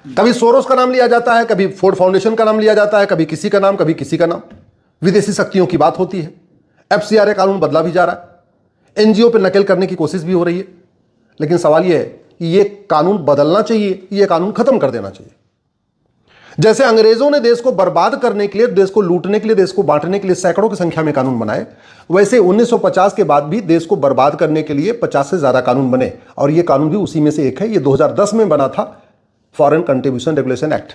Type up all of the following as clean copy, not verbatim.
कभी सोरोस का नाम लिया जाता है, कभी फोर्ड फाउंडेशन का नाम लिया जाता है, कभी किसी का नाम, कभी किसी का नाम। विदेशी शक्तियों की बात होती है। एफसीआरए कानून बदला भी जा रहा है, एनजीओ पर नकल करने की कोशिश भी हो रही है। लेकिन सवाल यह है कि यह कानून बदलना चाहिए, यह कानून खत्म कर देना चाहिए। जैसे अंग्रेजों ने देश को बर्बाद करने के लिए, देश को लूटने के लिए, देश को बांटने के लिए सैकड़ों की संख्या में कानून बनाए, वैसे 1950 के बाद भी देश को बर्बाद करने के लिए 50 से ज्यादा कानून बने, और यह कानून भी उसी में से एक है। यह 2010 में बना था, फॉरेन कंट्रीब्यूशन रेगुलेशन एक्ट।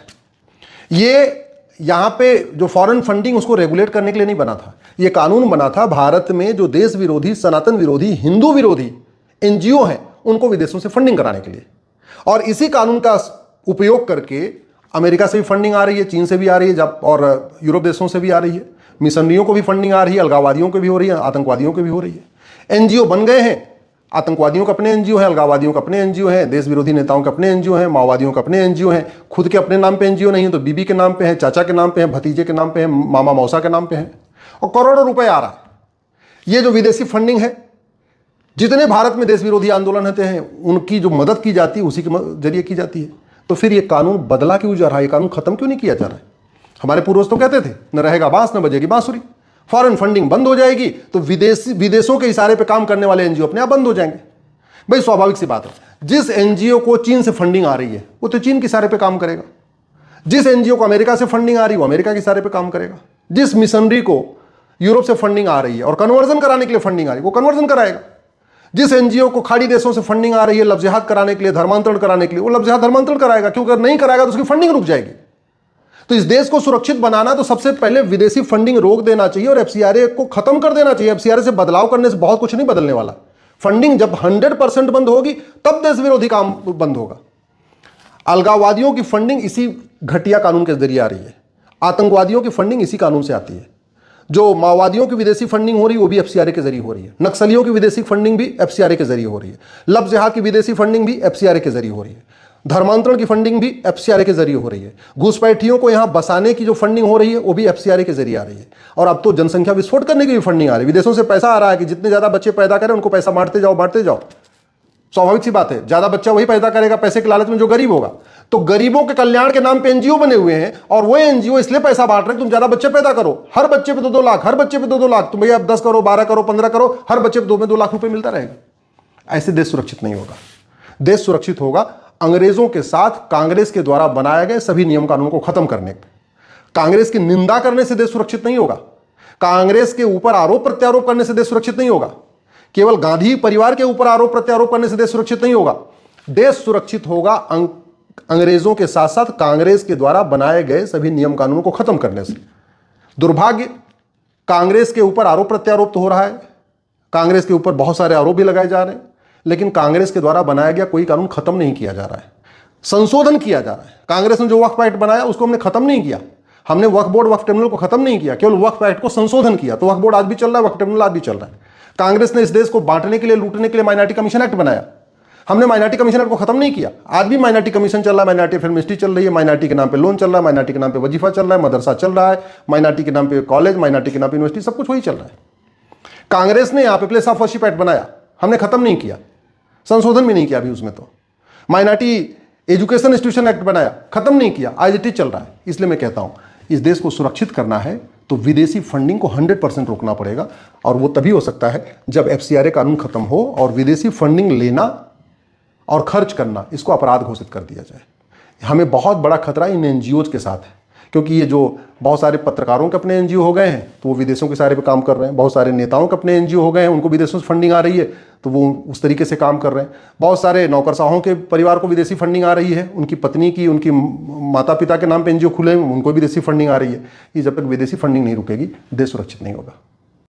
ये यहां पे जो फॉरेन फंडिंग उसको रेगुलेट करने के लिए नहीं बना था, यह कानून बना था भारत में जो देश विरोधी, सनातन विरोधी, हिंदू विरोधी एनजीओ हैं उनको विदेशों से फंडिंग कराने के लिए। और इसी कानून का उपयोग करके अमेरिका से भी फंडिंग आ रही है, चीन से भी आ रही है, और यूरोप देशों से भी आ रही है। मिशनरियों को भी फंडिंग आ रही है, अलगाववादियों को भी हो रही है, आतंकवादियों को भी हो रही है। एनजीओ बन गए हैं, आतंकवादियों के अपने एनजीओ हैं, अलगाववादियों के अपने एनजीओ हैं, देश विरोधी नेताओं के अपने एनजीओ हैं, माओवादियों के अपने एनजीओ हैं। खुद के अपने नाम पे एनजीओ नहीं है तो बीबी के नाम पे है, चाचा के नाम पे है, भतीजे के नाम पे है, मामा मौसा के नाम पे है, और करोड़ों रुपए आ रहा है। ये जो विदेशी फंडिंग है, जितने भारत में देश विरोधी आंदोलन होते हैं उनकी जो मदद की जाती है उसी के जरिए की जाती है। तो फिर ये कानून बदला क्यों जा रहा है, ये कानून खत्म क्यों नहीं किया जा रहा है? हमारे पूर्वज तो कहते थे न रहेगा बांस न बजेगी बांसुरी। फॉरेन फंडिंग बंद हो जाएगी तो विदेशों के इशारे पे काम करने वाले एनजीओ अपने आप बंद हो जाएंगे। भाई स्वाभाविक सी बात है, जिस एनजीओ को चीन से फंडिंग आ रही है वो तो चीन के इशारे पे काम करेगा, जिस एनजीओ को अमेरिका से फंडिंग आ रही है वो अमेरिका के इशारे पे काम करेगा, जिस मिशनरी को यूरोप से फंडिंग आ रही है और कन्वर्जन कराने के लिए फंडिंग आ रही है वो कन्वर्जन कराएगा, जिस एनजीओ को खाड़ी देशों से फंडिंग आ रही है लफ्ज़ जिहाद कराने के लिए, धर्मांतरण कराने के लिए, वो लफ्ज़ जिहाद धर्मांतरण कराएगा, क्योंकि अगर नहीं कराएगा तो उसकी फंडिंग रुक जाएगी। तो इस देश को सुरक्षित बनाना तो सबसे पहले विदेशी फंडिंग रोक देना चाहिए और एफसीआरए को खत्म कर देना चाहिए। एफसीआरए से बदलाव करने से बहुत कुछ नहीं बदलने वाला। फंडिंग जब 100% बंद होगी तब देश विरोधी काम बंद होगा। अलगाववादियों की फंडिंग इसी घटिया कानून के जरिए आ रही है, आतंकवादियों की फंडिंग इसी कानून से आती है, जो माओवादियों की विदेशी फंडिंग हो रही है वो भी एफसीआरए के जरिए हो रही है, नक्सलियों की विदेशी फंडिंग भी एफसीआरए के जरिए हो रही है, लफ्ज़ जिहाद की विदेशी फंडिंग भी एफसीआरए के जरिए हो रही है, धर्मांतरण की फंडिंग भी एफसीआरए के जरिए हो रही है, घुसपैठियों को यहां बसाने की जो फंडिंग हो रही है वो भी एफसीआरए के जरिए आ रही है, और अब तो जनसंख्या विस्फोट करने की भी फंडिंग आ रही है। विदेशों से पैसा आ रहा है कि जितने ज्यादा बच्चे पैदा करें उनको पैसा बांटते जाओ। स्वाभाविक सी बात है, ज्यादा बच्चा वही पैदा करेगा पैसे के लालच में जो गरीब होगा। तो गरीबों के कल्याण के नाम पे एनजीओ बने हुए हैं और वो एनजीओ इसलिए पैसा बांट रहे हैं तुम ज्यादा बच्चे पैदा करो, हर बच्चे पे 2-2 लाख, हर बच्चे पे 2-2 लाख, तुम भैया 10 करो, 12 करो, 15 करो, हर बच्चे पे 2 लाख रुपए मिलता रहेगा। ऐसे देश सुरक्षित नहीं होगा। देश सुरक्षित होगा अंग्रेजों के साथ कांग्रेस के द्वारा बनाए गए सभी नियम कानून को खत्म करने। कांग्रेस की निंदा करने से देश सुरक्षित नहीं होगा, कांग्रेस के ऊपर आरोप प्रत्यारोप करने से देश सुरक्षित नहीं होगा, केवल गांधी परिवार के ऊपर आरोप प्रत्यारोप करने से देश सुरक्षित नहीं होगा। देश सुरक्षित होगा अंग्रेजों के साथ साथ कांग्रेस के द्वारा बनाए गए सभी नियम कानूनों को खत्म करने से। दुर्भाग्य, कांग्रेस के ऊपर आरोप प्रत्यारोप तो हो रहा है, कांग्रेस के ऊपर बहुत सारे आरोप भी लगाए जा रहे हैं, लेकिन कांग्रेस के द्वारा बनाया गया कोई कानून खत्म नहीं किया जा रहा है, संशोधन किया जा रहा है। कांग्रेस ने जो वक्फ एक्ट बनाया उसको हमने खत्म नहीं किया, हमने वक्फ बोर्ड वक्फ ट्रिब्यूनल को खत्म नहीं किया, केवल वक्फ एक्ट को संशोधन किया। तो वक्फ बोर्ड आज भी चल रहा है, वक्फ ट्रिब्यूनल आज भी चल रहा है। कांग्रेस ने इस देश को बांटने के लिए, लूटने के लिए माइनॉरिटी कमीशन एक्ट बनाया, हमने माइनॉरिटी कमीशन एक्ट को खत्म नहीं किया। आज भी माइनॉरिटी कमीशन चल रहा है, माइनॉरिटी फिल्म मिनिस्ट्री चल रही है, माइनॉरिटी के नाम पे लोन चल रहा है, माइनॉरिटी के नाम पे वजीफा चल रहा है, मदरसा चल रहा है, माइनॉरिटी के नाम पे कॉलेज, माइनॉरिटी के नाम पे यूनिवर्सिटी, सब कुछ वही चल रहा है। कांग्रेस ने यहाँ पे प्लेस ऑफ वर्शिप एक्ट बनाया, हमने खत्म नहीं किया, संशोधन भी नहीं किया अभी उसमें। तो माइनॉरिटी एजुकेशन इंस्टीट्यूशन एक्ट बनाया, खत्म नहीं किया, आज इट चल रहा है। इसलिए मैं कहता हूं इस देश को सुरक्षित करना है तो विदेशी फंडिंग को 100% रोकना पड़ेगा, और वो तभी हो सकता है जब एफसीआरए कानून खत्म हो और विदेशी फंडिंग लेना और खर्च करना इसको अपराध घोषित कर दिया जाए। हमें बहुत बड़ा खतरा इन एनजीओज के साथ है, क्योंकि ये जो बहुत सारे पत्रकारों के अपने एनजीओ हो गए हैं तो वो विदेशों के सारे पे काम कर रहे हैं, बहुत सारे नेताओं के अपने एनजीओ हो गए हैं उनको विदेशों से फंडिंग आ रही है तो वो उस तरीके से काम कर रहे हैं, बहुत सारे नौकरशाहों के परिवार को विदेशी फंडिंग आ रही है, उनकी पत्नी की, उनकी माता पिता के नाम पे एनजीओ खुले हैं उनको विदेशी फंडिंग आ रही है। ये जब तक विदेशी फंडिंग नहीं रुकेगी देश सुरक्षित नहीं होगा।